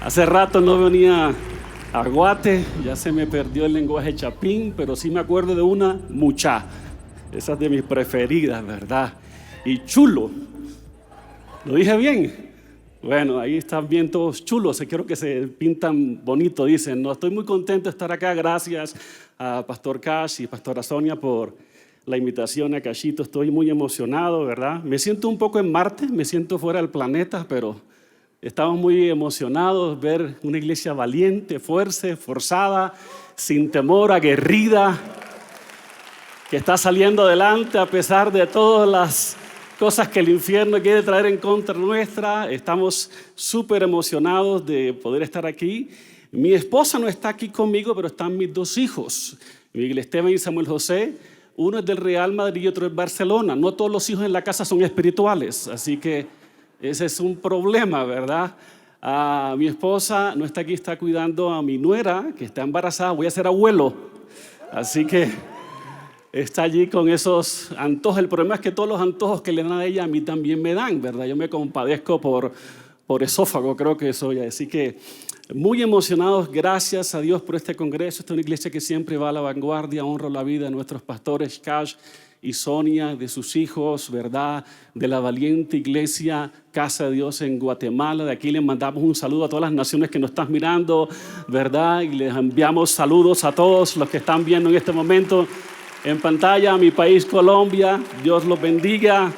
Hace rato no venía a Guate, ya se me perdió el lenguaje chapín, pero sí me acuerdo de una mucha. Esa es de mis preferidas, ¿verdad? Y chulo. ¿Lo dije bien? Bueno, ahí están bien todos chulos, quiero que se pintan bonito, dicen. No, estoy muy contento de estar acá, gracias a Pastor Cash y Pastora Sonia por la invitación a Cashito. Estoy muy emocionado, ¿verdad? Me siento un poco en Marte, me siento fuera del planeta, pero estamos muy emocionados de ver una iglesia valiente, fuerte, forzada, sin temor, aguerrida, que está saliendo adelante a pesar de todas las cosas que el infierno quiere traer en contra nuestra. Estamos súper emocionados de poder estar aquí. Mi esposa no está aquí conmigo, pero están mis dos hijos, Miguel Esteban y Samuel José. Uno es del Real Madrid y otro es Barcelona. No todos los hijos en la casa son espirituales, así que ese es un problema, ¿verdad? Mi esposa no está aquí, está cuidando a mi nuera, que está embarazada. Voy a ser abuelo, así que está allí con esos antojos. El problema es que todos los antojos que le dan a ella, a mí también me dan, ¿verdad? Yo me compadezco por esófago, creo que soy. Así que muy emocionados, gracias a Dios por este congreso. Esta es una iglesia que siempre va a la vanguardia. Honro la vida de nuestros pastores Cash y Sonia, de sus hijos, ¿verdad? De la valiente iglesia Casa de Dios en Guatemala. De aquí les mandamos un saludo a todas las naciones que nos están mirando, ¿verdad? Y les enviamos saludos a todos los que están viendo en este momento en pantalla, a mi país Colombia. Dios los bendiga,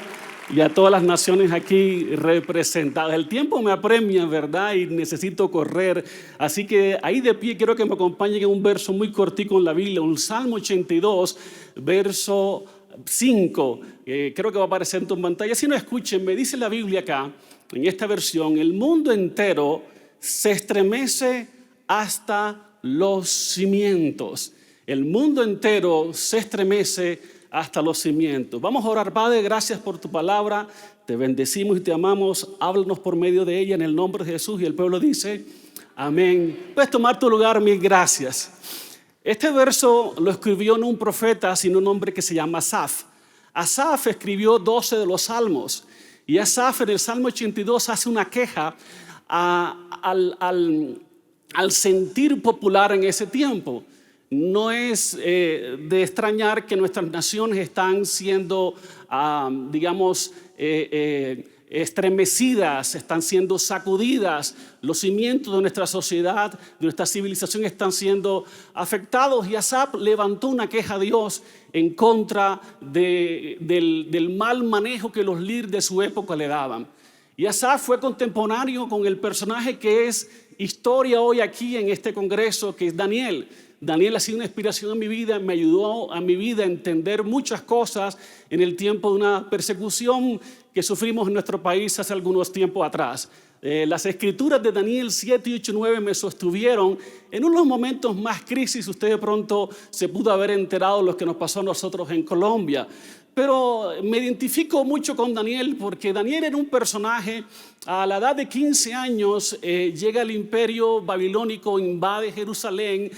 y a todas las naciones aquí representadas. El tiempo me apremia, ¿verdad? Y necesito correr. Así que ahí de pie quiero que me acompañen en un verso muy cortico en la Biblia, un Salmo 82, verso 5. Creo que va a aparecer en tu pantalla. Si no, escuchen, me dice la Biblia acá, en esta versión: el mundo entero se estremece hasta los cimientos. El mundo entero se estremece hasta los cimientos. Vamos a orar. Padre, gracias por tu palabra. Te bendecimos y te amamos. Háblanos por medio de ella en el nombre de Jesús. Y el pueblo dice, amén. Puedes tomar tu lugar. Mil gracias. Este verso lo escribió no un profeta, sino un hombre que se llama Asaf. Asaf escribió 12 de los salmos. Y Asaf en el Salmo 82 hace una queja al sentir popular en ese tiempo. No es de extrañar que nuestras naciones están siendo, estremecidas, están siendo sacudidas. Los cimientos de nuestra sociedad, de nuestra civilización están siendo afectados. Y Asaf levantó una queja a Dios en contra del mal manejo que los líderes de su época le daban. Y Asaf fue contemporáneo con el personaje que es historia hoy aquí en este congreso, que es Daniel. Daniel ha sido una inspiración en mi vida, me ayudó a mi vida a entender muchas cosas en el tiempo de una persecución que sufrimos en nuestro país hace algunos tiempos atrás. Las escrituras de Daniel 7, 8 y 9 me sostuvieron en unos momentos más crisis. Usted de pronto se pudo haber enterado de lo que nos pasó a nosotros en Colombia. Pero me identifico mucho con Daniel porque Daniel era un personaje. A la edad de 15 años llega el imperio babilónico, invade Jerusalén,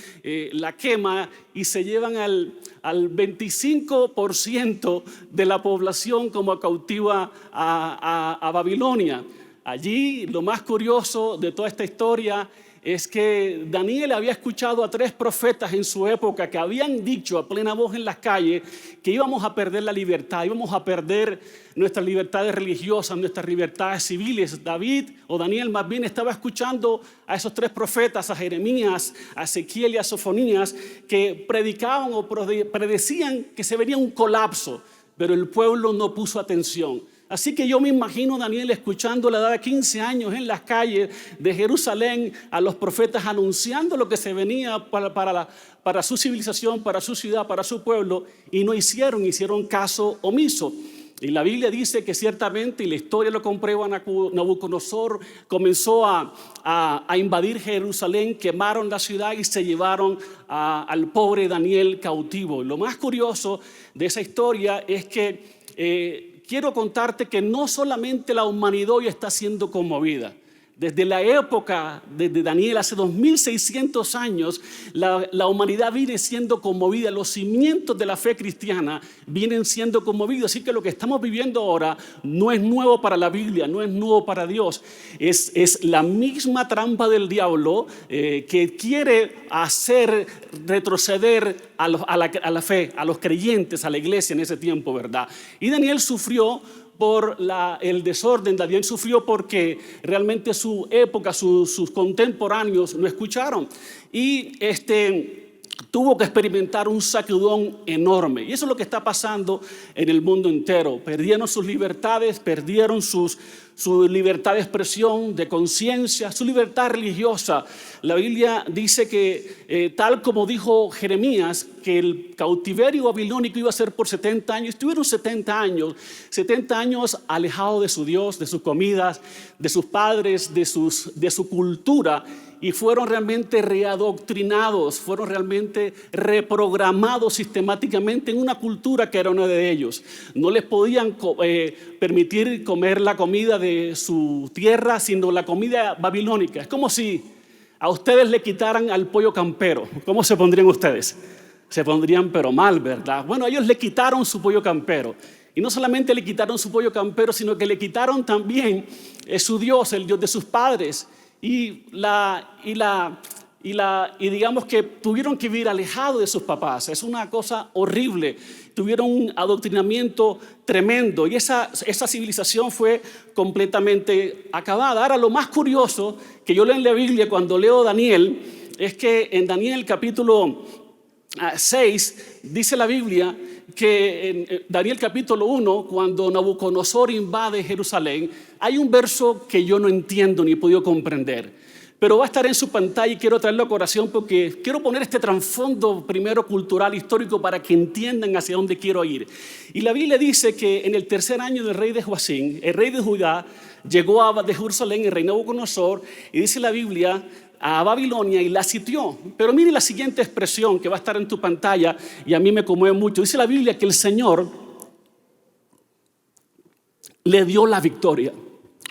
la quema y se llevan al 25% de la población como cautiva a Babilonia. Allí lo más curioso de toda esta historia es que Daniel había escuchado a 3 profetas en su época que habían dicho a plena voz en las calles que íbamos a perder la libertad, íbamos a perder nuestras libertades religiosas, nuestras libertades civiles. Daniel más bien estaba escuchando a esos 3 profetas, a Jeremías, a Ezequiel y a Sofonías, que predicaban o predecían que se venía un colapso, pero el pueblo no puso atención. Así que yo me imagino a Daniel escuchando a la edad de 15 años en las calles de Jerusalén a los profetas anunciando lo que se venía para su civilización, para su ciudad, para su pueblo, y no hicieron caso omiso. Y la Biblia dice que ciertamente, y la historia lo comprueba, Nabucodonosor comenzó a invadir Jerusalén, quemaron la ciudad y se llevaron al pobre Daniel cautivo. Lo más curioso de esa historia es que quiero contarte que no solamente la humanidad hoy está siendo conmovida. Desde la época de Daniel, hace 2600 años, la humanidad viene siendo conmovida. Los cimientos de la fe cristiana vienen siendo conmovidos. Así que lo que estamos viviendo ahora no es nuevo para la Biblia, no es nuevo para Dios. Es la misma trampa del diablo que quiere hacer retroceder a la fe, a los creyentes, a la iglesia en ese tiempo, ¿verdad? Y Daniel sufrió por el desorden. Daniel sufrió porque realmente su época, sus contemporáneos no escucharon. Y tuvo que experimentar un sacudón enorme. Y eso es lo que está pasando en el mundo entero. Perdieron sus libertades, perdieron su libertad de expresión, de conciencia, su libertad religiosa. La Biblia dice que, tal como dijo Jeremías, que el cautiverio babilónico iba a ser por 70 años. Estuvieron 70 años alejados de su Dios, de sus comidas, de sus padres, de su cultura. Y fueron realmente readoctrinados, fueron realmente reprogramados sistemáticamente en una cultura que era una de ellos. No les podían permitir comer la comida de su tierra, sino la comida babilónica. Es como si a ustedes le quitaran al pollo campero. ¿Cómo se pondrían ustedes? Se pondrían pero mal, ¿verdad? Bueno, ellos le quitaron su pollo campero. Y no solamente le quitaron su pollo campero, sino que le quitaron también su Dios, el Dios de sus padres. Y digamos que tuvieron que vivir alejados de sus papás. Es una cosa horrible. Tuvieron un adoctrinamiento tremendo y esa civilización fue completamente acabada. Ahora, lo más curioso que yo leo en la Biblia cuando leo Daniel es que en Daniel capítulo 6 dice la Biblia que en Daniel capítulo 1, cuando Nabucodonosor invade Jerusalén, hay un verso que yo no entiendo ni he podido comprender, pero va a estar en su pantalla y quiero traerlo a corazón porque quiero poner este trasfondo primero cultural, histórico, para que entiendan hacia dónde quiero ir. Y la Biblia dice que en el tercer año del rey de Joacim, el rey de Judá, llegó de Jerusalén el rey Nabucodonosor, y dice la Biblia, a Babilonia, y la sitió. Pero mire la siguiente expresión que va a estar en tu pantalla y a mí me conmueve mucho. Dice la Biblia que el Señor le dio la victoria.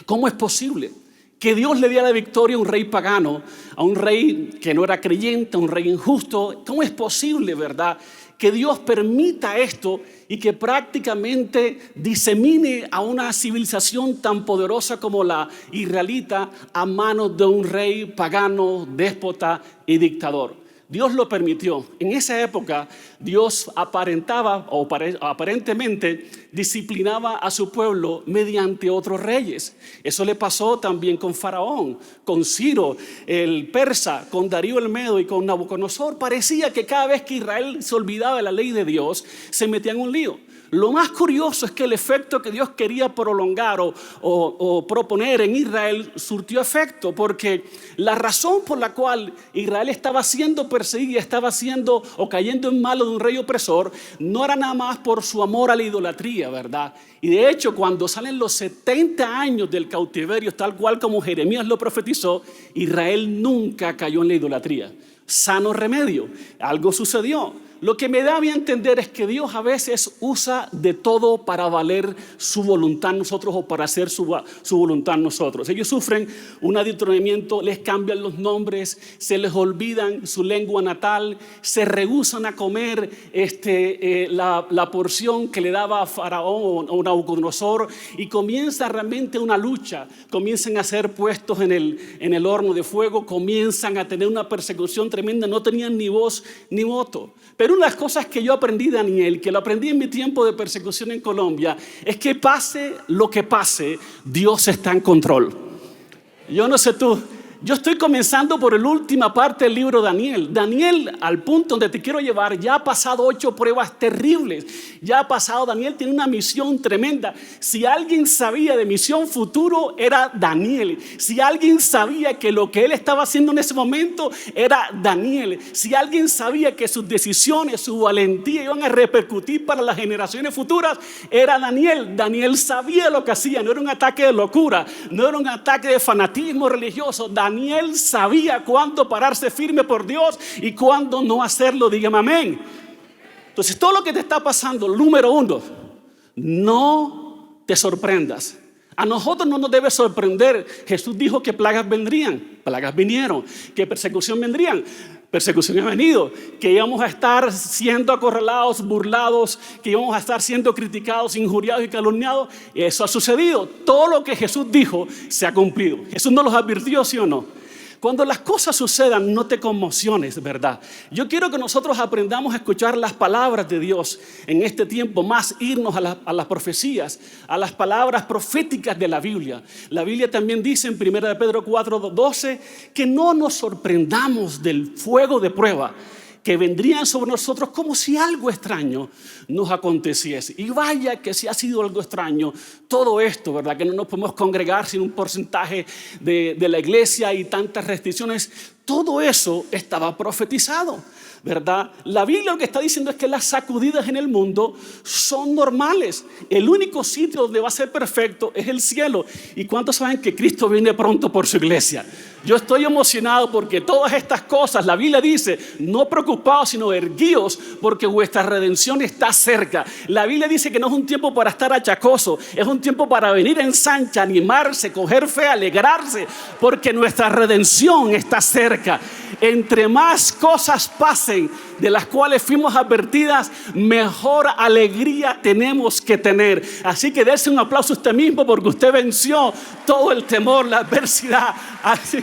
¿Cómo es posible que Dios le diera la victoria a un rey pagano, a un rey que no era creyente, a un rey injusto? ¿Cómo es posible, verdad, que Dios permita esto y que prácticamente disemine a una civilización tan poderosa como la israelita a manos de un rey pagano, déspota y dictador? Dios lo permitió. En esa época Dios aparentemente disciplinaba a su pueblo mediante otros reyes. Eso le pasó también con Faraón, con Ciro el persa, con Darío el Medo y con Nabucodonosor. Parecía que cada vez que Israel se olvidaba de la ley de Dios, se metía en un lío. Lo más curioso es que el efecto que Dios quería prolongar o proponer en Israel surtió efecto, porque la razón por la cual Israel estaba siendo perseguida, estaba siendo o cayendo en manos de un rey opresor, no era nada más por su amor a la idolatría, ¿verdad? Y de hecho, cuando salen los 70 años del cautiverio, tal cual como Jeremías lo profetizó, Israel nunca cayó en la idolatría. Sano remedio, algo sucedió. Lo que me da a entender es que Dios a veces usa de todo para valer su voluntad en nosotros o para hacer su voluntad en nosotros. Ellos sufren un adoctrinamiento, les cambian los nombres, se les olvidan su lengua natal, se rehúsan a comer la porción que le daba a Faraón o Nabucodonosor, y comienza realmente una lucha. Comienzan a ser puestos en el horno de fuego, comienzan a tener una persecución tremenda, no tenían ni voz ni voto. Pero una de las cosas que yo aprendí de Daniel, que lo aprendí en mi tiempo de persecución en Colombia, es que pase lo que pase, Dios está en control. Yo no sé tú, yo estoy comenzando por la última parte del libro de Daniel. Daniel, al punto donde te quiero llevar, ya ha pasado 8 pruebas terribles. Ya ha pasado, Daniel tiene una misión tremenda. Si alguien sabía de misión futuro, era Daniel. Si alguien sabía que lo que él estaba haciendo en ese momento, era Daniel. Si alguien sabía que sus decisiones, su valentía iban a repercutir para las generaciones futuras, era Daniel. Daniel sabía lo que hacía. No era un ataque de locura, no era un ataque de fanatismo religioso. Daniel sabía cuándo pararse firme por Dios y cuándo no hacerlo. Dígame amén. Entonces, todo lo que te está pasando, número 1, no te sorprendas. A nosotros no nos debe sorprender. Jesús dijo que plagas vendrían, plagas vinieron, que persecución vendrían, persecución ha venido, que íbamos a estar siendo acorralados, burlados, que íbamos a estar siendo criticados, injuriados y calumniados. Y eso ha sucedido. Todo lo que Jesús dijo se ha cumplido. Jesús nos los advirtió, ¿sí o no? Cuando las cosas sucedan, no te conmociones, ¿verdad? Yo quiero que nosotros aprendamos a escuchar las palabras de Dios en este tiempo, más irnos a las profecías, a las palabras proféticas de la Biblia. La Biblia también dice en 1 Pedro 4:12 que no nos sorprendamos del fuego de prueba que vendrían sobre nosotros como si algo extraño nos aconteciese. Y vaya que si ha sido algo extraño todo esto, ¿verdad? Que no nos podemos congregar sin un porcentaje de la iglesia y tantas restricciones. Todo eso estaba profetizado, ¿verdad? La Biblia lo que está diciendo es que las sacudidas en el mundo son normales. El único sitio donde va a ser perfecto es el cielo. ¿Y cuántos saben que Cristo viene pronto por su iglesia? Yo estoy emocionado porque todas estas cosas, la Biblia dice, no preocupados sino erguíos porque vuestra redención está cerca. La Biblia dice que no es un tiempo para estar achacoso, es un tiempo para venir en sancha, animarse, coger fe, alegrarse, porque nuestra redención está cerca. Entre más cosas pasen de las cuales fuimos advertidas, mejor alegría tenemos que tener. Así que dése un aplauso a usted mismo porque usted venció todo el temor, la adversidad. Así,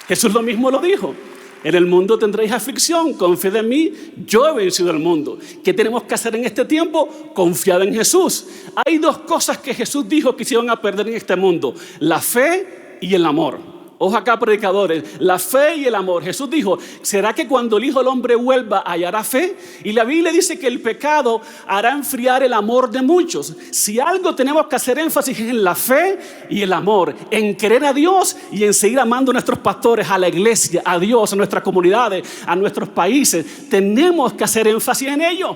Jesús lo mismo lo dijo. En el mundo tendréis aflicción, confiad en mí, yo he vencido el mundo. ¿Qué tenemos que hacer en este tiempo? Confiad en Jesús. Hay dos cosas que Jesús dijo que se iban a perder en este mundo: la fe y el amor. Ojo acá, predicadores, la fe y el amor. Jesús dijo, ¿será que cuando el Hijo del Hombre vuelva hallará fe? Y la Biblia dice que el pecado hará enfriar el amor de muchos. Si algo tenemos que hacer énfasis es en la fe y el amor, en querer a Dios y en seguir amando a nuestros pastores, a la iglesia, a Dios, a nuestras comunidades, a nuestros países. Tenemos que hacer énfasis en ello.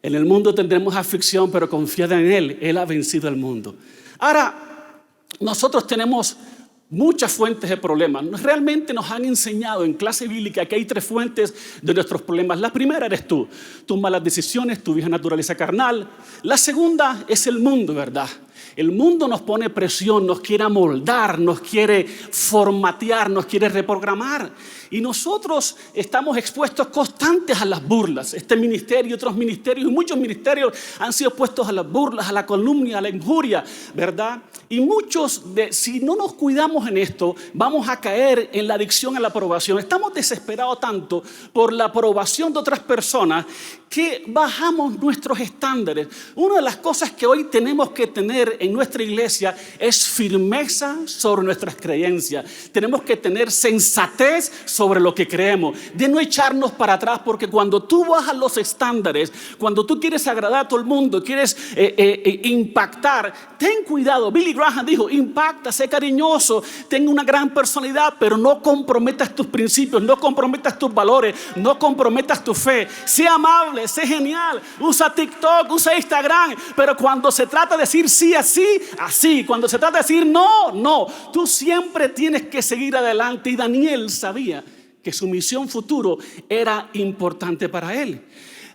En el mundo tendremos aflicción, pero confiad en Él. Él ha vencido el mundo. Ahora, nosotros tenemos muchas fuentes de problemas. Realmente nos han enseñado en clase bíblica que hay 3 fuentes de nuestros problemas. La primera eres tú, tus malas decisiones, tu vieja naturaleza carnal. La segunda es el mundo, ¿verdad? El mundo nos pone presión, nos quiere amoldar, nos quiere formatear, nos quiere reprogramar. Y nosotros estamos expuestos constantes a las burlas. Este ministerio y otros ministerios y muchos ministerios han sido expuestos a las burlas, a la calumnia, a la injuria, ¿verdad? Y muchos, si no nos cuidamos en esto, vamos a caer en la adicción a la aprobación. Estamos desesperados tanto por la aprobación de otras personas que bajamos nuestros estándares. Una de las cosas que hoy tenemos que tener en nuestra iglesia es firmeza sobre nuestras creencias. Tenemos que tener sensatez sobre lo que creemos, de no echarnos para atrás, porque cuando tú bajas los estándares, cuando tú quieres agradar a todo el mundo, quieres impactar, ten cuidado. Billy Graham dijo, impacta, sé cariñoso, ten una gran personalidad, pero no comprometas tus principios, no comprometas tus valores, no comprometas tu fe. Sé amable, sé genial, usa TikTok, usa Instagram, pero cuando se trata de decir sí así, así. Cuando se trata de decir no, no. Tú siempre tienes que seguir adelante. Y Daniel sabía que su misión futuro era importante para él.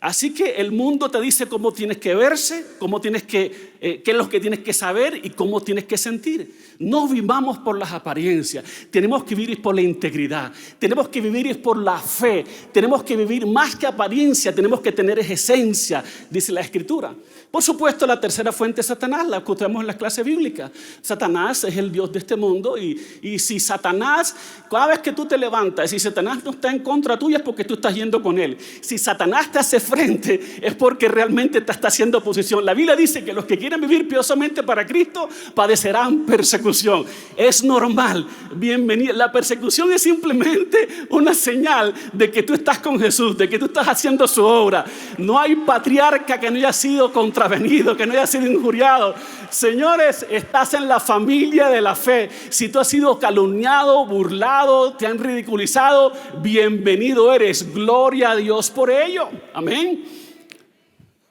Así que el mundo te dice cómo tienes que verse, cómo tienes que, qué es lo que tienes que saber y cómo tienes que sentir. No vivamos por las apariencias, tenemos que vivir por la integridad, tenemos que vivir por la fe, tenemos que vivir más que apariencia, tenemos que tener esencia, dice la Escritura. Por supuesto, la tercera fuente es Satanás, la que tenemos en la clase bíblica. Satanás es el Dios de este mundo y si Satanás, cada vez que tú te levantas, si Satanás no está en contra tuya es porque tú estás yendo con él. Si Satanás te hace frente es porque realmente te está haciendo oposición. La Biblia dice que los que quieren vivir piadosamente para Cristo padecerán persecución. Es normal, bienvenido. La persecución es simplemente una señal de que tú estás con Jesús, de que tú estás haciendo su obra. No hay patriarca que no haya sido contravenido, que no haya sido injuriado. Señores, estás en la familia de la fe. Si tú has sido calumniado, burlado, te han ridiculizado, bienvenido eres. Gloria a Dios por ello. Amén.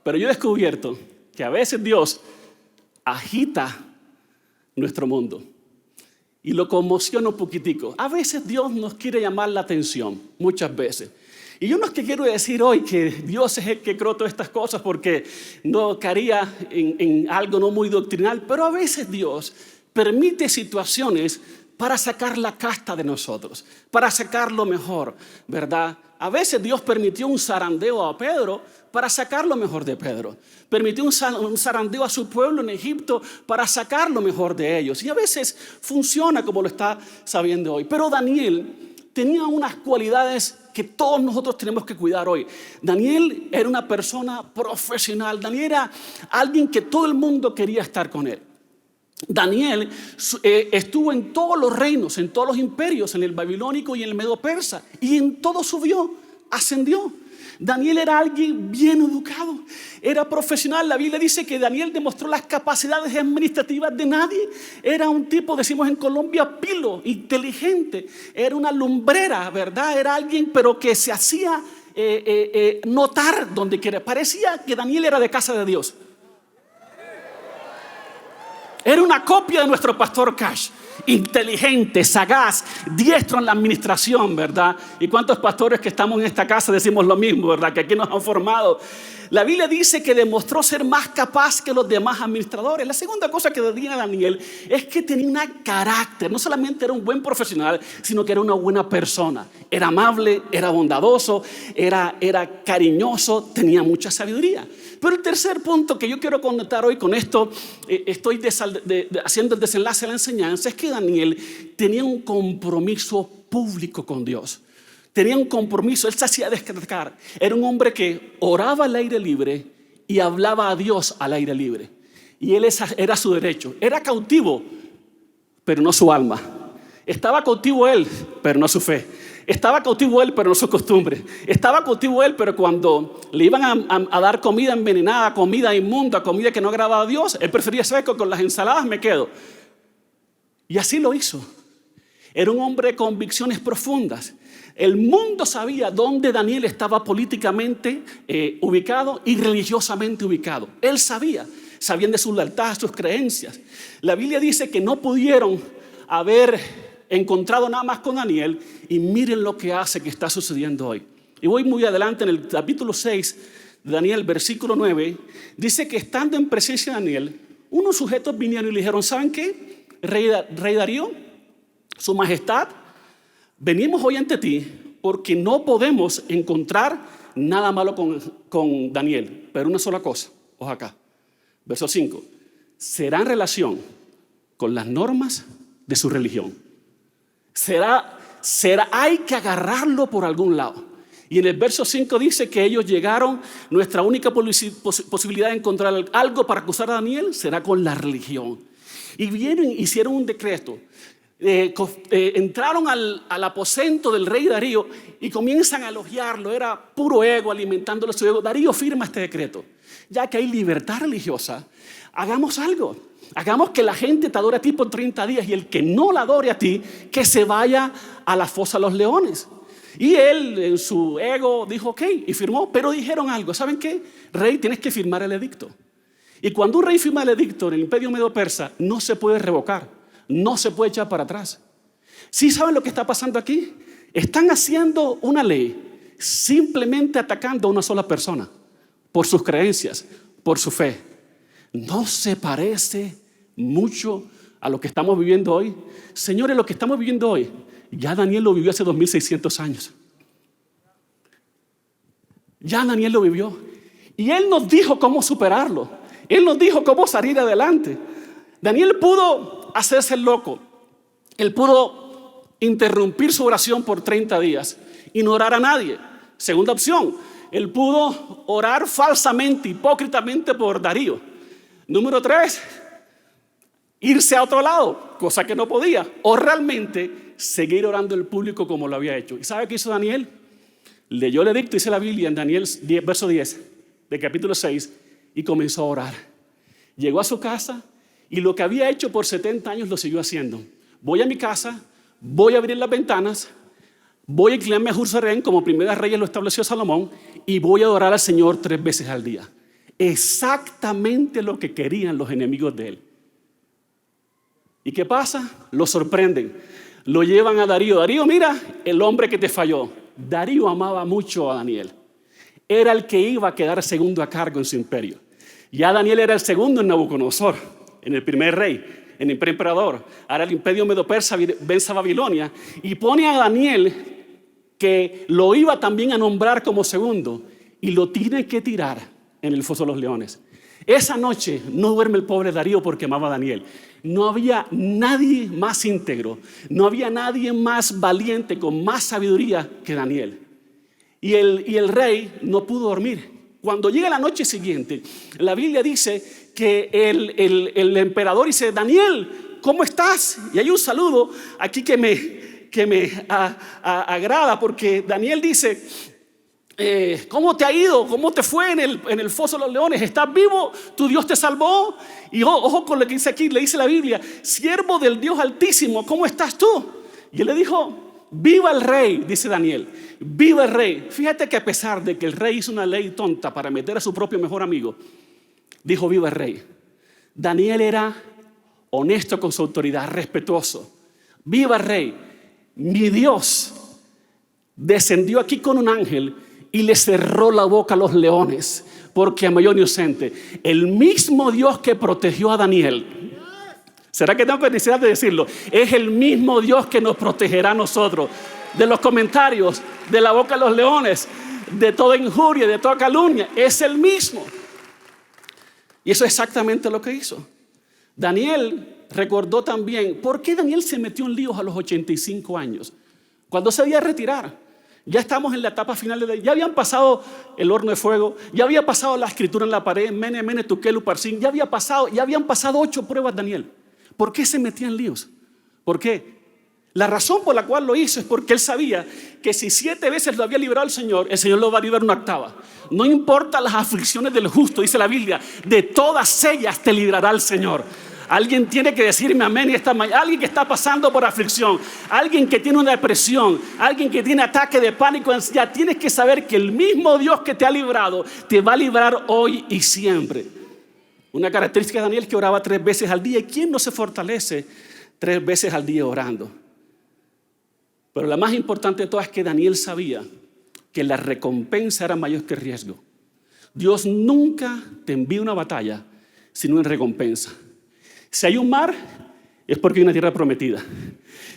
Pero yo he descubierto que a veces Dios agita nuestro mundo y lo conmociona un poquitico. A veces Dios nos quiere llamar la atención, muchas veces. Y yo no es que quiero decir hoy que Dios es el que creó todas estas cosas, porque no caería en algo no muy doctrinal, pero a veces Dios permite situaciones para sacar la casta de nosotros, para sacar lo mejor, ¿verdad? A veces Dios permitió un zarandeo a Pedro para sacar lo mejor de Pedro. Permitió un zarandeo a su pueblo en Egipto para sacar lo mejor de ellos. Y a veces funciona como lo está sabiendo hoy. Pero Daniel tenía unas cualidades que todos nosotros tenemos que cuidar hoy. Daniel era una persona profesional. Daniel era alguien que todo el mundo quería estar con él. Daniel estuvo en todos los reinos, en todos los imperios, en el babilónico y en el medo persa, y en todo subió, ascendió. Daniel era alguien bien educado, era profesional. La Biblia dice que Daniel demostró las capacidades administrativas de nadie. Era un tipo, decimos en Colombia, pilo, inteligente. Era una lumbrera, ¿verdad? Era alguien pero que se hacía notar donde quiera. Parecía que Daniel era de casa de Dios. Era una copia de nuestro pastor Cash. Inteligente, sagaz, diestro en la administración, ¿verdad? ¿Y cuántos pastores que estamos en esta casa decimos lo mismo, ¿verdad? Que aquí nos han formado. La Biblia dice que demostró ser más capaz que los demás administradores. La segunda cosa que tenía Daniel es que tenía un carácter. No solamente era un buen profesional, sino que era una buena persona. Era amable, era bondadoso, era cariñoso, tenía mucha sabiduría. Pero el tercer punto que yo quiero conectar hoy con esto, estoy haciendo el desenlace de la enseñanza, es que Daniel tenía un compromiso público con Dios. Tenía un compromiso, él se hacía destacar. Era un hombre que oraba al aire libre y hablaba a Dios al aire libre. Y él era su derecho. Era cautivo, pero no su alma. Estaba cautivo él, pero no su fe. Estaba cautivo él, pero no su costumbre. Estaba cautivo él, pero cuando le iban a dar comida envenenada, comida inmunda, comida que no agradaba a Dios, él prefería saber que con las ensaladas me quedo. Y así lo hizo. Era un hombre de convicciones profundas. El mundo sabía dónde Daniel estaba políticamente ubicado y religiosamente ubicado. Él sabían de sus lealtades, sus creencias. La Biblia dice que no pudieron haber encontrado nada más con Daniel, y miren lo que hace, que está sucediendo hoy. Y voy muy adelante en el capítulo 6 de Daniel, versículo 9, dice que estando en presencia de Daniel, unos sujetos vinieron y le dijeron: ¿saben qué? Rey Darío, su majestad, venimos hoy ante ti porque no podemos encontrar nada malo con Daniel, pero una sola cosa, ojo acá, verso 5, será en relación con las normas de su religión. Hay que agarrarlo por algún lado. Y en el verso 5 dice que ellos llegaron, nuestra única posibilidad de encontrar algo para acusar a Daniel será con la religión. Y hicieron un decreto. Entraron al aposento del rey Darío y comienzan a elogiarlo. Era puro ego, alimentándole su ego. Darío firma este decreto. Ya que hay libertad religiosa, hagamos algo. Hagamos que la gente te adore a ti por 30 días, y el que no la adore a ti, que se vaya a la fosa de los leones. Y él en su ego dijo ok, y firmó. Pero dijeron algo: ¿saben qué? Rey, tienes que firmar el edicto. Y cuando un rey firma el edicto en el imperio medo persa, no se puede revocar, no se puede echar para atrás. ¿Sí saben lo que está pasando aquí? Están haciendo una ley simplemente atacando a una sola persona por sus creencias, por su fe. ¿No se parece mucho a lo que estamos viviendo hoy? Señores, lo que estamos viviendo hoy, ya Daniel lo vivió hace 2600 años. Ya Daniel lo vivió. Y él nos dijo cómo superarlo. Él nos dijo cómo salir adelante. Daniel pudo hacerse el loco. Él pudo interrumpir su oración por 30 días y no orar a nadie. Segunda opción, él pudo orar falsamente, hipócritamente por Darío. Número 3, irse a otro lado, cosa que no podía. O realmente seguir orando el público como lo había hecho. ¿Y sabe qué hizo Daniel? Leyó el edicto, dice la Biblia en Daniel 10, verso 10 del capítulo 6, y comenzó a orar. Llegó a su casa y lo que había hecho por 70 años lo siguió haciendo. Voy a mi casa, voy a abrir las ventanas, voy a inclinarme a Jerusalén como Primera Reyes lo estableció Salomón, y voy a adorar al Señor 3 veces al día. Exactamente lo que querían los enemigos de él. ¿Y qué pasa? Lo sorprenden. Lo llevan a Darío. Darío, mira, el hombre que te falló. Darío amaba mucho a Daniel. Era el que iba a quedar segundo a cargo en su imperio. Ya Daniel era el segundo en Nabucodonosor, en el primer rey, en el primer emperador. Ahora el imperio medo-persa vence a Babilonia y pone a Daniel, que lo iba también a nombrar como segundo, y lo tiene que tirar en el foso de los leones. Esa noche no duerme el pobre Darío porque amaba a Daniel. No había nadie más íntegro, no había nadie más valiente, con más sabiduría que Daniel. Y el rey no pudo dormir. Cuando llega la noche siguiente, la Biblia dice que el emperador dice: Daniel, ¿cómo estás? Y hay un saludo aquí que me agrada, porque Daniel dice: ¿cómo te ha ido? ¿Cómo te fue en el foso de los leones? ¿Estás vivo? ¿Tu Dios te salvó? Y ojo con lo que dice aquí, le dice la Biblia: siervo del Dios Altísimo, ¿cómo estás tú? Y él le dijo: viva el rey, dice Daniel, viva el rey. Fíjate que a pesar de que el rey hizo una ley tonta para meter a su propio mejor amigo, dijo: viva el rey. Daniel era honesto con su autoridad, respetuoso. Viva el rey. Mi Dios descendió aquí con un ángel y le cerró la boca a los leones, porque amó inocente. El mismo Dios que protegió a Daniel, ¿será que tengo necesidad de decirlo? Es el mismo Dios que nos protegerá a nosotros de los comentarios, de la boca de los leones, de toda injuria, de toda calumnia. Es el mismo. Y eso es exactamente lo que hizo. Daniel recordó también por qué Daniel se metió en líos a los 85 años, cuando se debía retirar. Ya estamos en la etapa final de la... Ya habían pasado el horno de fuego, ya había pasado la escritura en la pared, Mene, Mene, Tekel, Uparsin, ya habían pasado 8 pruebas, Daniel. ¿Por qué se metía en líos? ¿Por qué? La razón por la cual lo hizo es porque él sabía que si 7 veces lo había librado el Señor lo va a librar una 8ª. No importa las aflicciones del justo, dice la Biblia, de todas ellas te librará el Señor. Alguien tiene que decirme amén esta mañana. Alguien que está pasando por aflicción, alguien que tiene una depresión, alguien que tiene ataque de pánico, ansiedad, tienes que saber que el mismo Dios que te ha librado te va a librar hoy y siempre. Una característica de Daniel es que oraba 3 veces al día. ¿Y quién no se fortalece 3 veces al día orando? Pero la más importante de todas es que Daniel sabía que la recompensa era mayor que el riesgo. Dios nunca te envía una batalla sin una recompensa. Si hay un mar, es porque hay una tierra prometida.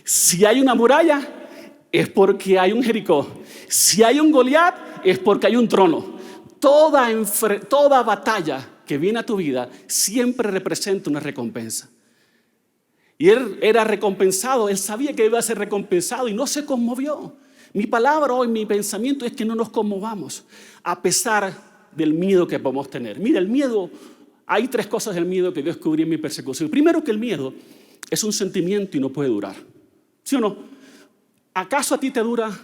Si hay una muralla, es porque hay un Jericó. Si hay un Goliat, es porque hay un trono. Toda batalla que viene a tu vida siempre representa una recompensa. Y él era recompensado, él sabía que iba a ser recompensado y no se conmovió. Mi palabra hoy, mi pensamiento es que no nos conmovamos a pesar del miedo que podemos tener. Mira, el miedo... Hay 3 cosas del miedo que Dios descubrí en mi persecución. Primero, que el miedo es un sentimiento y no puede durar. ¿Sí o no? ¿Acaso a ti te dura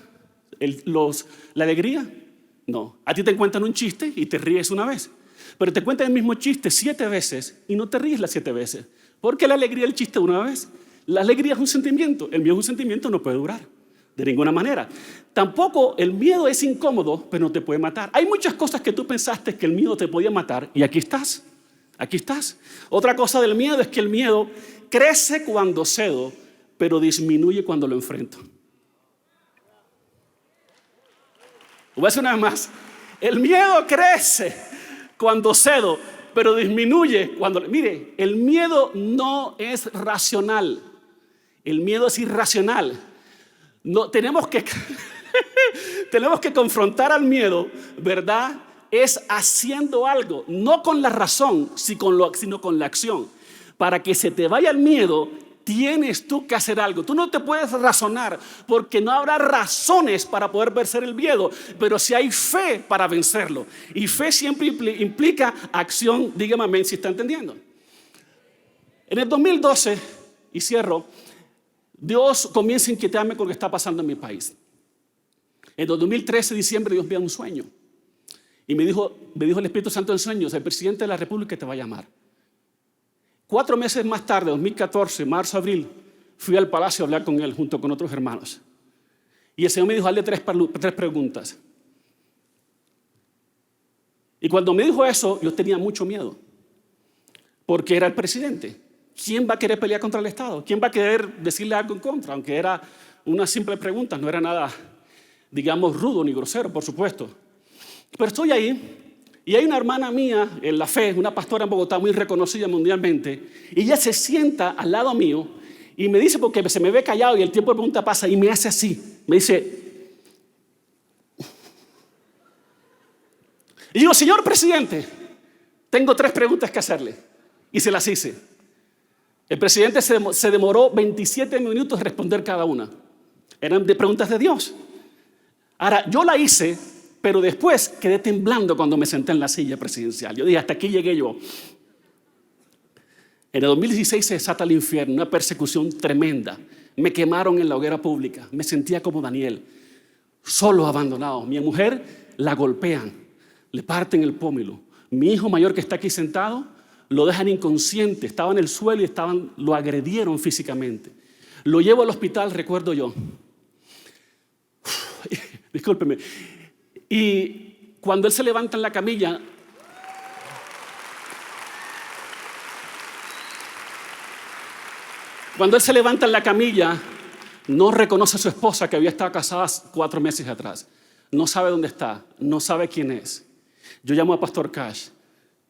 la alegría? No. A ti te cuentan un chiste y te ríes una vez. Pero te cuentan el mismo chiste 7 veces y no te ríes las 7 veces. ¿Por qué la alegría del chiste una vez? La alegría es un sentimiento. El miedo es un sentimiento, no puede durar. De ninguna manera. Tampoco el miedo es incómodo, pero no te puede matar. Hay muchas cosas que tú pensaste que el miedo te podía matar y aquí estás. Aquí estás. Otra cosa del miedo es que el miedo crece cuando cedo, pero disminuye cuando lo enfrento. Voy a decir una vez más. El miedo crece cuando cedo, pero disminuye cuando... Mire, el miedo no es racional. El miedo es irracional. No, tenemos que confrontar al miedo, ¿verdad? Es haciendo algo, no con la razón, sino con la acción. Para que se te vaya el miedo, tienes tú que hacer algo. Tú no te puedes razonar, porque no habrá razones para poder vencer el miedo, pero sí hay fe para vencerlo. Y fe siempre implica acción. Dígame amén si está entendiendo. En el 2012, y cierro, Dios comienza a inquietarme con lo que está pasando en mi país. En el 2013, diciembre, Dios me dio un sueño. Y me dijo el Espíritu Santo en sueños: el presidente de la República te va a llamar. 4 meses más tarde, 2014, marzo, abril, fui al palacio a hablar con él junto con otros hermanos. Y el Señor me dijo: hazle 3 preguntas. Y cuando me dijo eso, yo tenía mucho miedo. Porque era el presidente. ¿Quién va a querer pelear contra el Estado? ¿Quién va a querer decirle algo en contra? Aunque era una simple pregunta, no era nada digamos, rudo ni grosero, por supuesto. Pero estoy ahí y hay una hermana mía en la fe, una pastora en Bogotá muy reconocida mundialmente, y ella se sienta al lado mío y me dice, porque se me ve callado y el tiempo de pregunta pasa, y me hace así, me dice, y digo, señor presidente, tengo 3 preguntas que hacerle, y se las hice. El presidente se demoró 27 minutos en responder cada una. Eran de preguntas de Dios. Ahora, yo la hice, pero después quedé temblando cuando me senté en la silla presidencial. Yo dije, hasta aquí llegué yo. En el 2016 se desata el infierno, una persecución tremenda. Me quemaron en la hoguera pública. Me sentía como Daniel, solo, abandonado. Mi mujer la golpean, le parten el pómulo. Mi hijo mayor, que está aquí sentado, lo dejan inconsciente. Estaba en el suelo y lo agredieron físicamente. Lo llevo al hospital, recuerdo yo. Discúlpeme. Y cuando él se levanta en la camilla, no reconoce a su esposa, que había estado casada 4 meses atrás. No sabe dónde está, no sabe quién es. Yo llamo a Pastor Cash,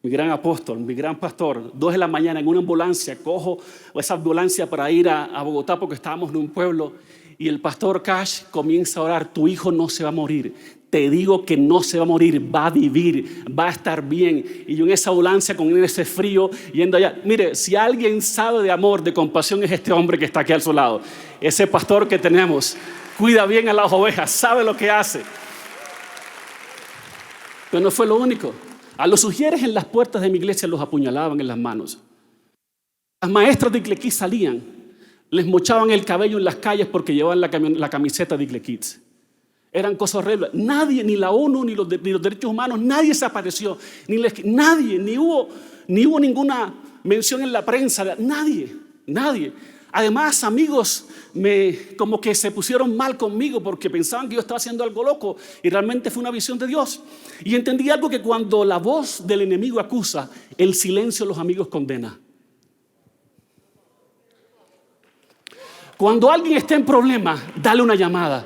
mi gran apóstol, mi gran pastor. 2 de la mañana en una ambulancia, cojo esa ambulancia para ir a Bogotá, porque estábamos en un pueblo, y el pastor Cash comienza a orar, tu hijo no se va a morir. Te digo que no se va a morir, va a vivir, va a estar bien. Y yo en esa ambulancia con ese frío, yendo allá. Mire, si alguien sabe de amor, de compasión, es este hombre que está aquí a su lado. Ese pastor que tenemos, cuida bien a las ovejas, sabe lo que hace. Pero no fue lo único. A los sugieres en las puertas de mi iglesia los apuñalaban en las manos. Las maestras de Igle Kids salían, les mochaban el cabello en las calles porque llevaban la camiseta de Igle Kids. Eran cosas horribles. Nadie, ni la ONU, ni los derechos humanos, nadie se apareció. Nadie, ni hubo ninguna mención en la prensa. Nadie. Además, amigos como que se pusieron mal conmigo porque pensaban que yo estaba haciendo algo loco, y realmente fue una visión de Dios. Y entendí algo, que cuando la voz del enemigo acusa, el silencio de los amigos condena. Cuando alguien está en problemas, dale una llamada.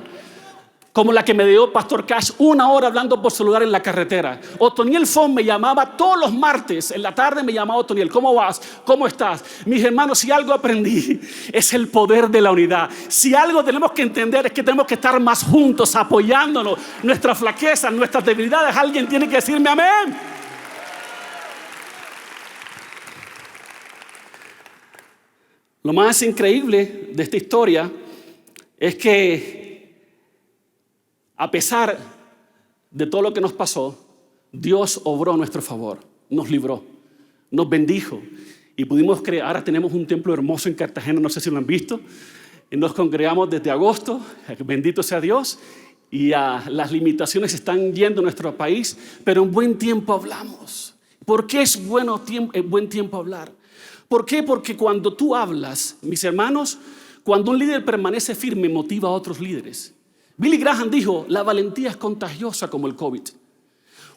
Como la que me dio Pastor Cash, 1 hora hablando por celular en la carretera. Otoniel Fon me llamaba todos los martes, en la tarde me llamaba Otoniel, ¿cómo vas? ¿Cómo estás? Mis hermanos, si algo aprendí, es el poder de la unidad. Si algo tenemos que entender, es que tenemos que estar más juntos, apoyándonos, nuestras flaquezas, nuestras debilidades. Alguien tiene que decirme amén. Lo más increíble de esta historia es que, a pesar de todo lo que nos pasó, Dios obró a nuestro favor, nos libró, nos bendijo y pudimos crear. Ahora tenemos un templo hermoso en Cartagena, no sé si lo han visto. Nos congregamos desde agosto, bendito sea Dios, y las limitaciones están yendo a nuestro país, pero en buen tiempo hablamos. ¿Por qué es buen tiempo hablar? ¿Por qué? Porque cuando tú hablas, mis hermanos, cuando un líder permanece firme, motiva a otros líderes. Billy Graham dijo, la valentía es contagiosa como el COVID.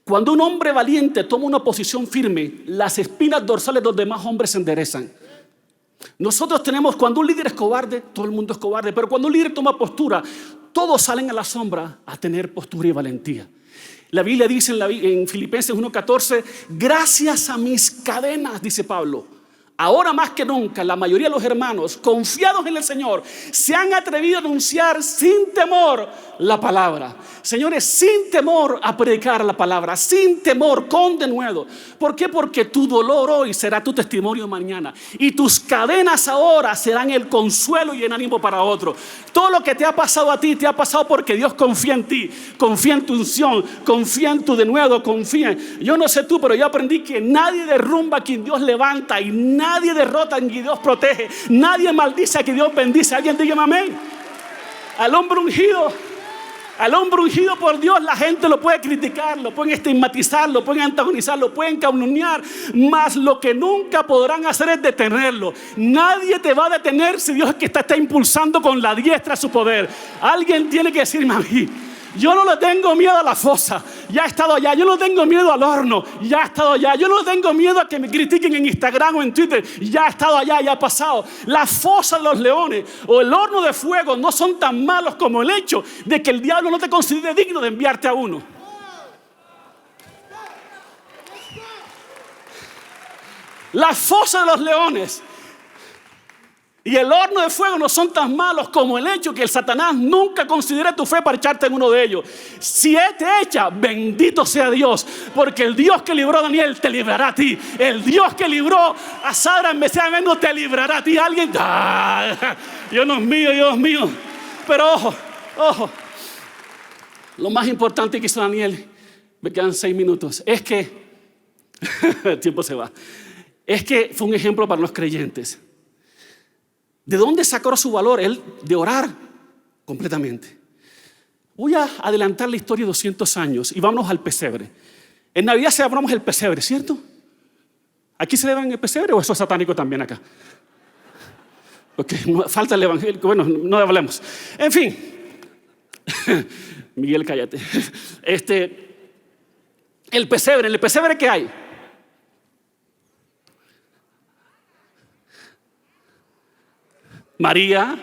Cuando un hombre valiente toma una posición firme, las espinas dorsales de los demás hombres se enderezan. Nosotros tenemos, cuando un líder es cobarde, todo el mundo es cobarde, pero cuando un líder toma postura, todos salen a la sombra a tener postura y valentía. La Biblia dice en Filipenses 1:14, gracias a mis cadenas, dice Pablo, ahora más que nunca, la mayoría de los hermanos, confiados en el Señor, se han atrevido a anunciar sin temor la palabra. Señores, sin temor a predicar la palabra, sin temor, con denuedo. ¿Por qué? Porque tu dolor hoy será tu testimonio mañana. Y tus cadenas ahora serán el consuelo y el ánimo para otros. Todo lo que te ha pasado a ti, te ha pasado porque Dios confía en ti. Confía en tu unción, confía en tu denuedo, confía. Yo no sé tú, pero yo aprendí que nadie derrumba a quien Dios levanta y nadie derrota a quien Dios protege. Nadie maldice a quien Dios bendice. Alguien diga amén. Al hombre ungido por Dios, la gente lo puede criticar, lo pueden estigmatizar, lo pueden antagonizar, lo pueden calumniar, mas lo que nunca podrán hacer es detenerlo. Nadie te va a detener si Dios es que está impulsando con la diestra su poder. Alguien tiene que decirme a mí. Yo no le tengo miedo a la fosa, ya he estado allá. Yo no tengo miedo al horno, ya he estado allá. Yo no tengo miedo a que me critiquen en Instagram o en Twitter, ya he estado allá, ya ha pasado. La fosa de los leones o el horno de fuego no son tan malos como el hecho de que el diablo no te considere digno de enviarte a uno. La fosa de los leones y el horno de fuego no son tan malos como el hecho que el Satanás nunca considere tu fe para echarte en uno de ellos. Si él te echa, bendito sea Dios, porque el Dios que libró a Daniel te librará a ti. El Dios que libró a Sadrach, Mesías y Abednego te librará a ti. Alguien, Dios mío. Pero ojo, lo más importante que hizo Daniel, me quedan 6 minutos, es que el tiempo se va. Es que fue un ejemplo para los creyentes. ¿De dónde sacó su valor? Él de orar completamente. Voy a adelantar la historia 200 años y vámonos al pesebre. En Navidad celebramos el pesebre, ¿cierto? ¿Aquí celebran el pesebre o eso es satánico también acá? Porque falta el evangelio. Bueno, no hablemos. En fin. Miguel, cállate. El pesebre. ¿En el pesebre qué hay? María,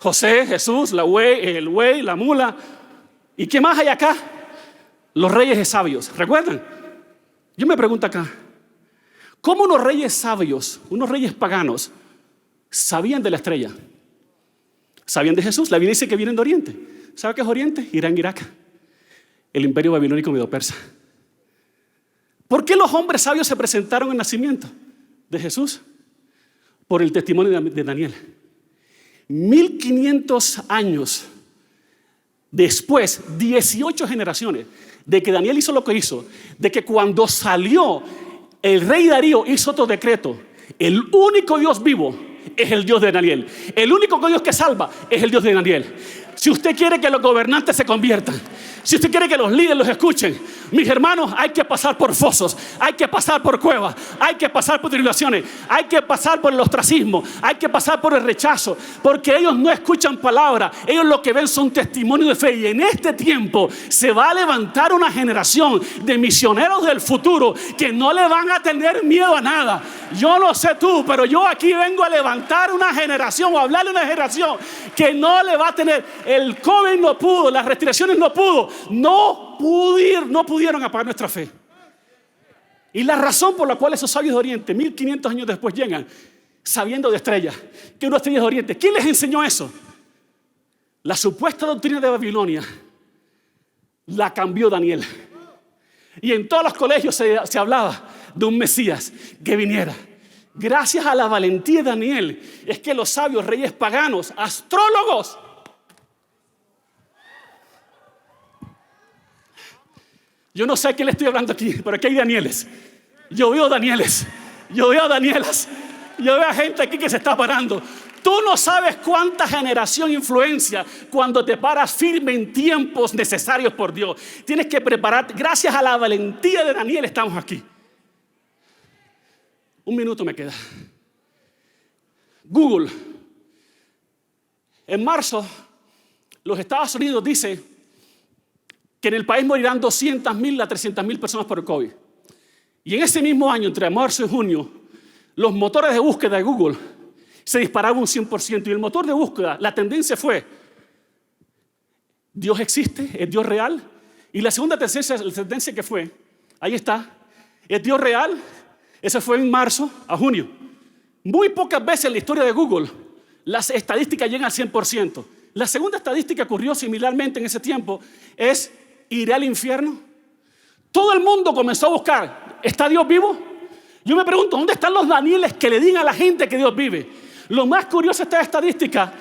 José, Jesús, el buey, la mula. ¿Y qué más hay acá? Los reyes sabios. ¿Recuerdan? Yo me pregunto acá, ¿cómo unos reyes sabios, unos reyes paganos, sabían de la estrella? ¿Sabían de Jesús? La Biblia dice que vienen de Oriente. ¿Sabe qué es Oriente? Irán, Irak. El imperio babilónico medo-persa. ¿Por qué los hombres sabios se presentaron al nacimiento de Jesús? Por el testimonio de Daniel. 1500 años después, 18 generaciones de que Daniel hizo lo que hizo, de que cuando salió el rey Darío hizo otro decreto. El único Dios vivo es el Dios de Daniel. El único Dios que salva es el Dios de Daniel. Si usted quiere que los gobernantes se conviertan, si usted quiere que los líderes los escuchen, mis hermanos, hay que pasar por fosos, hay que pasar por cuevas, hay que pasar por tribulaciones, hay que pasar por el ostracismo, hay que pasar por el rechazo, porque ellos no escuchan palabra, ellos lo que ven son testimonios de fe. Y en este tiempo se va a levantar una generación de misioneros del futuro que no le van a tener miedo a nada. Yo no sé tú, pero yo aquí vengo a levantar una generación o a hablarle a una generación que no le va a tener. El COVID no pudo, las restricciones no pudieron apagar nuestra fe. Y la razón por la cual esos sabios de Oriente 1500 años después llegan sabiendo de estrellas, que una estrella de Oriente, ¿quién les enseñó eso? La supuesta doctrina de Babilonia la cambió Daniel. Y en todos los colegios se hablaba de un Mesías que viniera. Gracias a la valentía de Daniel es que los sabios reyes paganos, astrólogos, yo no sé a quién le estoy hablando aquí, pero aquí hay Danieles. Yo veo Danieles. Yo veo Danielas. Yo veo a gente aquí que se está parando. Tú no sabes cuánta generación influencia cuando te paras firme en tiempos necesarios por Dios. Tienes que prepararte. Gracias a la valentía de Daniel estamos aquí. 1 minuto me queda. Google. En marzo, los Estados Unidos dice que en el país morirán 200,000 a 300,000 personas por el COVID. Y en ese mismo año, entre marzo y junio, los motores de búsqueda de Google se dispararon un 100%. Y el motor de búsqueda, la tendencia fue: Dios existe, es Dios real. Y la segunda tendencia que fue, ahí está, es Dios real. Ese fue en marzo a junio. Muy pocas veces en la historia de Google las estadísticas llegan al 100%. La segunda estadística ocurrió similarmente en ese tiempo es: ¿iré al infierno? Todo el mundo comenzó a buscar, ¿está Dios vivo? Yo me pregunto, ¿dónde están los Danieles que le digan a la gente que Dios vive? Lo más curioso de esta estadística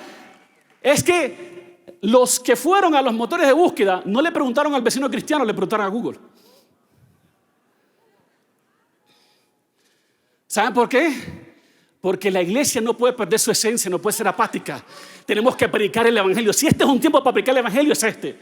es que los que fueron a los motores de búsqueda no le preguntaron al vecino cristiano, le preguntaron a Google. ¿Saben por qué? Porque la iglesia no puede perder su esencia, no puede ser apática. Tenemos que predicar el evangelio. Si este es un tiempo para predicar el evangelio, es este.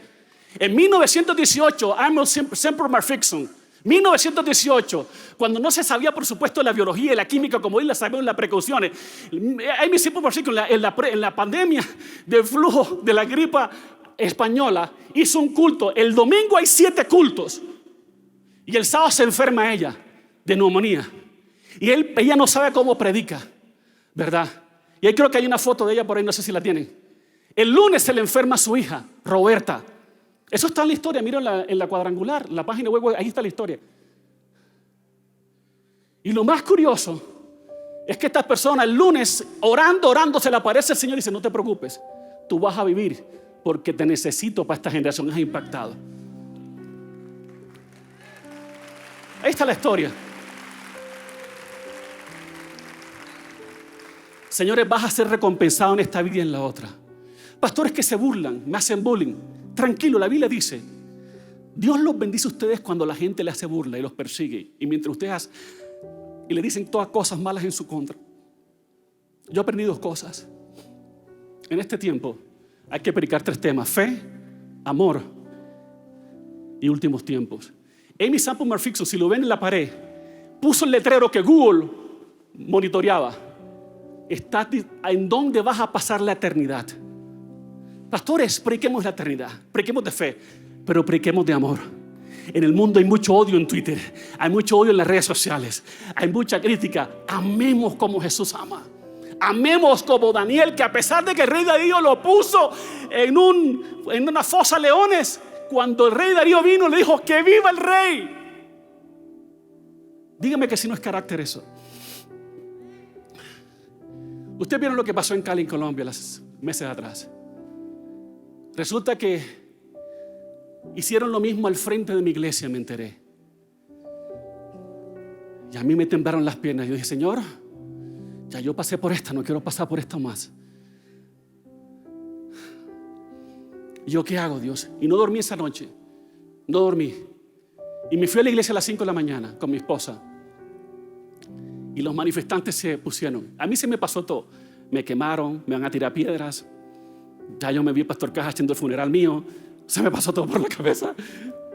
En 1918, Arnold Semper Marfixon, 1918, cuando no se sabía, por supuesto, la biología y la química como hoy la sabemos, las precauciones. Arnold Semper Marfixon, en la pandemia del flujo de la gripa española hizo un culto. El domingo hay 7 cultos. Y el sábado se enferma ella de neumonía. Y ella no sabe cómo predica, ¿verdad? Y ahí creo que hay una foto de ella por ahí, no sé si la tienen. El lunes se le enferma a su hija, Roberta. Eso está en la historia, miren en la cuadrangular, la página web, ahí está la historia. Y lo más curioso es que esta persona el lunes, orando, se le aparece el Señor y dice: no te preocupes, tú vas a vivir porque te necesito para esta generación. Es impactado. Ahí está la historia. Señores, vas a ser recompensado en esta vida y en la otra. Pastores que se burlan, me hacen bullying. Tranquilo, la Biblia dice: Dios los bendice a ustedes cuando la gente le hace burla y los persigue. Y mientras ustedes y le dicen todas cosas malas en su contra. Yo aprendí 2 cosas. En este tiempo hay que predicar 3 temas: fe, amor y últimos tiempos. Amy Sample Marfixon, si lo ven en la pared, puso el letrero que Google monitoreaba. Está en dónde vas a pasar la eternidad. Pastores, prediquemos la eternidad, prediquemos de fe, pero prediquemos de amor. En el mundo hay mucho odio en Twitter, hay mucho odio en las redes sociales, hay mucha crítica. Amemos como Jesús ama. Amemos como Daniel, que a pesar de que el rey Darío lo puso en una fosa de leones, cuando el rey Darío vino le dijo: que viva el rey. Dígame que si no es carácter eso. Ustedes vieron lo que pasó en Cali, en Colombia, los meses atrás. Resulta que hicieron lo mismo al frente de mi iglesia, me enteré. Y a mí me temblaron las piernas. Yo dije: Señor, ya yo pasé por esta, no quiero pasar por esto más. ¿Y yo qué hago, Dios? Y no dormí esa noche. No dormí. Y me fui a la iglesia a las 5 de la mañana con mi esposa. Y los manifestantes se pusieron. A mí se me pasó todo. Me quemaron, me van a tirar piedras. Ya yo me vi a Pastor Caja haciendo el funeral mío. Se me pasó todo por la cabeza.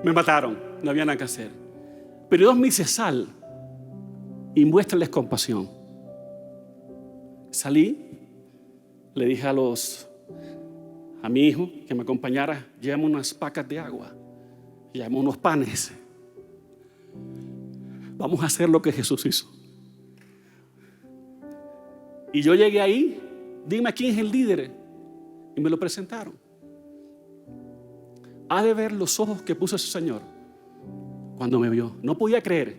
Me mataron, no había nada que hacer. Pero Dios me dice: sal y muéstrales compasión. Salí, le dije a mi hijo que me acompañara: llévame unas pacas de agua, llévame unos panes. Vamos a hacer lo que Jesús hizo. Y yo llegué ahí, dime quién es el líder, y me lo presentaron. Ha de ver los ojos que puso ese señor cuando me vio. No podía creer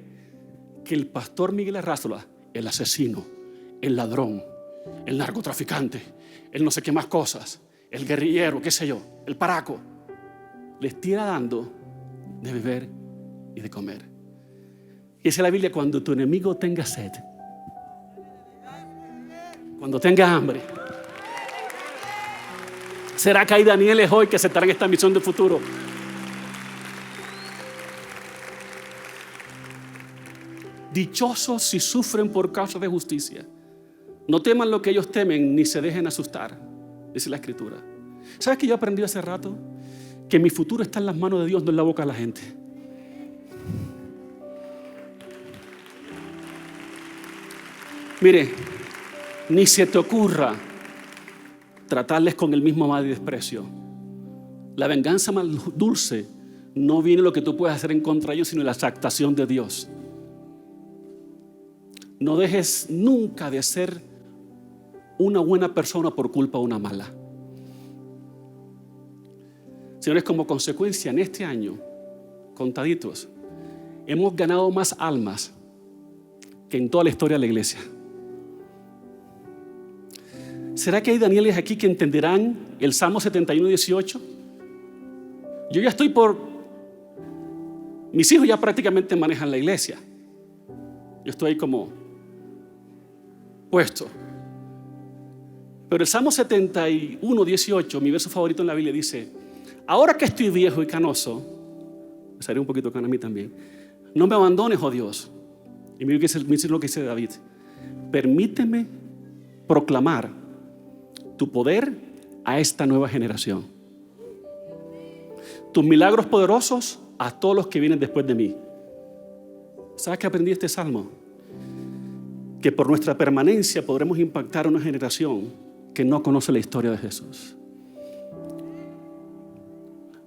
que el pastor Miguel Arrázola, el asesino, el ladrón, el narcotraficante, el no sé qué más cosas, el guerrillero, qué sé yo, el paraco, le esté dando de beber y de comer. Y dice la Biblia: cuando tu enemigo tenga sed, cuando tenga hambre, será que hay Danieles hoy que aceptarán esta misión del futuro. Dichosos si sufren por causa de justicia. No teman lo que ellos temen, ni se dejen asustar, dice la Escritura. ¿Sabes qué yo aprendí hace rato? Que mi futuro está en las manos de Dios, no en la boca de la gente. Mire, ni se te ocurra tratarles con el mismo mal y desprecio. La venganza más dulce no viene de lo que tú puedes hacer en contra de ellos, sino de la exaltación de Dios. No dejes nunca de ser una buena persona por culpa de una mala. Señores, como consecuencia, en este año, contaditos, hemos ganado más almas que en toda la historia de la iglesia. ¿Será que hay Danieles aquí que entenderán el Salmo 71:18? Yo ya estoy mis hijos ya prácticamente manejan la iglesia. Yo estoy ahí como puesto. Pero el Salmo 71:18, mi verso favorito en la Biblia, dice: ahora que estoy viejo y canoso, me salió un poquito cano a mí también, no me abandones, oh Dios. Y mira lo que dice David: permíteme proclamar tu poder a esta nueva generación, tus milagros poderosos a todos los que vienen después de mí. ¿Sabes qué aprendí este salmo? Que por nuestra permanencia podremos impactar a una generación que no conoce la historia de Jesús.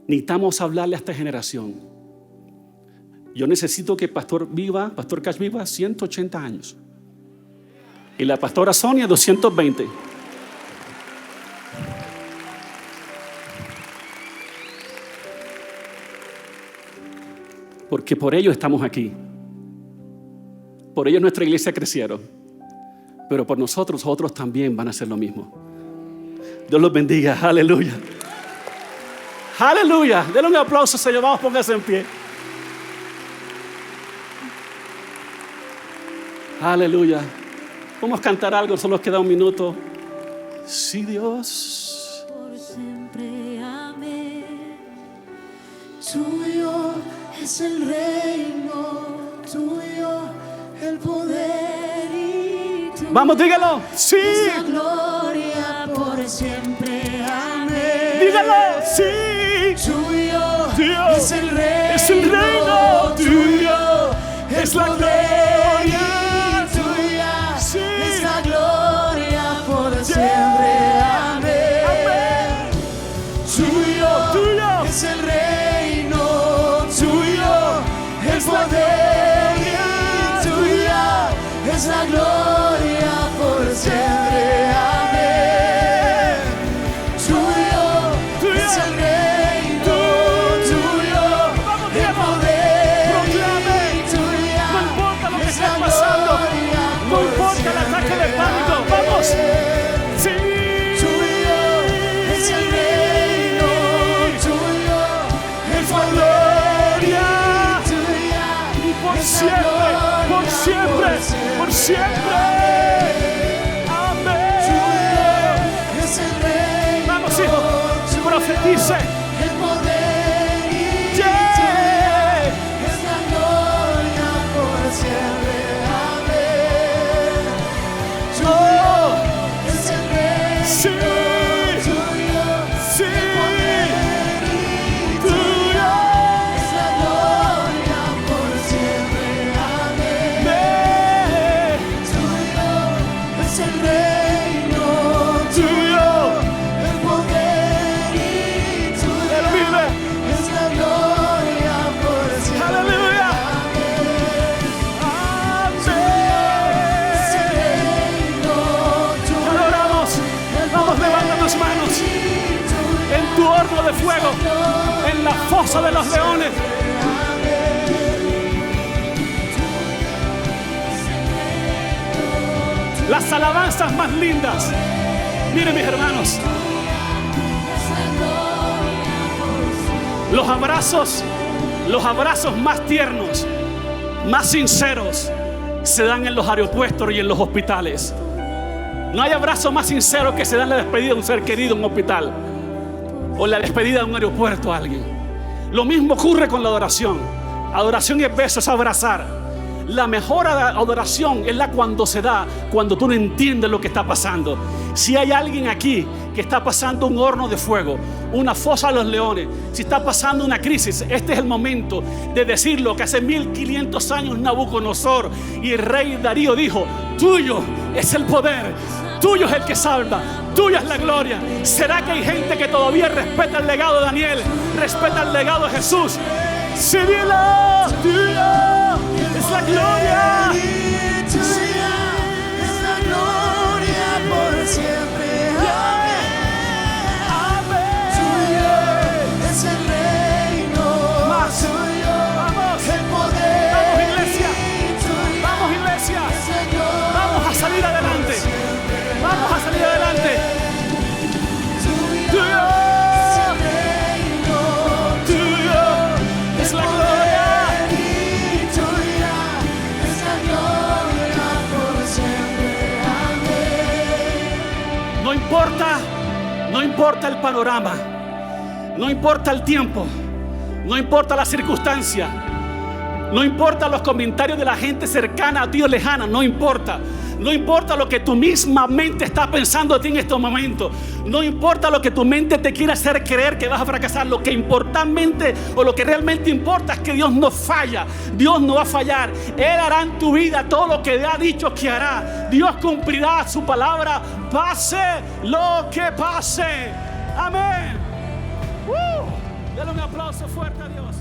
necesitamos hablarle a esta generación. Yo necesito que Pastor Cash viva 180 años. Y la pastora Sonia 220. Porque por ellos estamos aquí. Por ellos nuestra iglesia crecieron. Pero por nosotros, otros también van a hacer lo mismo. Dios los bendiga. Aleluya. Aleluya. Denle un aplauso, Señor. Vamos, póngase en pie. Aleluya. Vamos a cantar algo, solo nos queda un minuto. Sí, Dios. Por siempre, amén. Tuyo es el reino, tuyo el poder y tuyo. Vamos, dígalo. Sí. Es la gloria por siempre, amén. Dígalo. Sí. Tuyo Dios es el reino, tuyo es la gloria. Sí. Es la gloria por siempre, amén. Amén. Tuyo es el reino, tuyo el poder y tuya es la gloria por siempre, amén. Tuyo es el reino, tuyo el poder y tuya No importa lo que es esté la pasando. gloria No por importa el ataque de siempre, pánico. amén. Vamos. Sí. Tuyo es el reino, tuyo el poder y tuya Por es la siempre, gloria por siempre, por siempre. Amén. Tuyo es el reino, Vamos, hijos, tuyo profetice. el poder y Yeah. tuya es la gloria por siempre, amén. Oh, Es el reino, sí, tuyo sí, el poder y tuyo. es la gloria por siempre, amén. Amén. Tuyo es el reino, Tuyo. el poder y Él tuyo vive. es la gloria por siempre, Aleluya. es el Amén. reino, tuyo Adoramos. Vamos, levanta tus manos en tu horno de fuego, en la fosa de los leones. Las alabanzas más lindas. Miren, mis hermanos, los abrazos más tiernos, más sinceros, se dan en los aeropuertos y en los hospitales. No hay abrazo más sincero que se da en la despedida de un ser querido en un hospital o la despedida de un aeropuerto a alguien. Lo mismo ocurre con la adoración. Adoración es beso, es abrazar. La mejor adoración es la cuando se da, cuando tú no entiendes lo que está pasando. Si hay alguien aquí que está pasando un horno de fuego, una fosa de los leones, si está pasando una crisis, este es el momento de decir lo que hace 1500 años Nabucodonosor y el rey Darío dijo: tuyo es el poder, tuyo es el que salva, tuya es la gloria. ¿Será que hay gente que todavía respeta el legado de Daniel, respeta el legado de Jesús? Sí, dilo, tuyo es la gloria. tuya es la gloria por siempre, Amén. tuyo es el reino, Más. tuyo Vamos. el poder, Vamos, iglesia. tuya Vamos, iglesia. es la gloria. Vamos a salir adelante. Vamos a salir adelante. Tuyo Es el reino, tuyo es la gloria. y tuya es la gloria por siempre, amén. No importa el panorama, no importa el tiempo, no importa la circunstancia, no importa los comentarios de la gente cercana a ti o lejana, no importa. No importa lo que tu misma mente está pensando de ti en estos momentos. No importa lo que tu mente te quiera hacer creer que vas a fracasar. Lo que importante o lo que realmente importa es que Dios no falla. Dios no va a fallar. Él hará en tu vida todo lo que ha dicho que hará. Dios cumplirá su palabra, pase lo que pase. Amén. Dale un aplauso fuerte a Dios.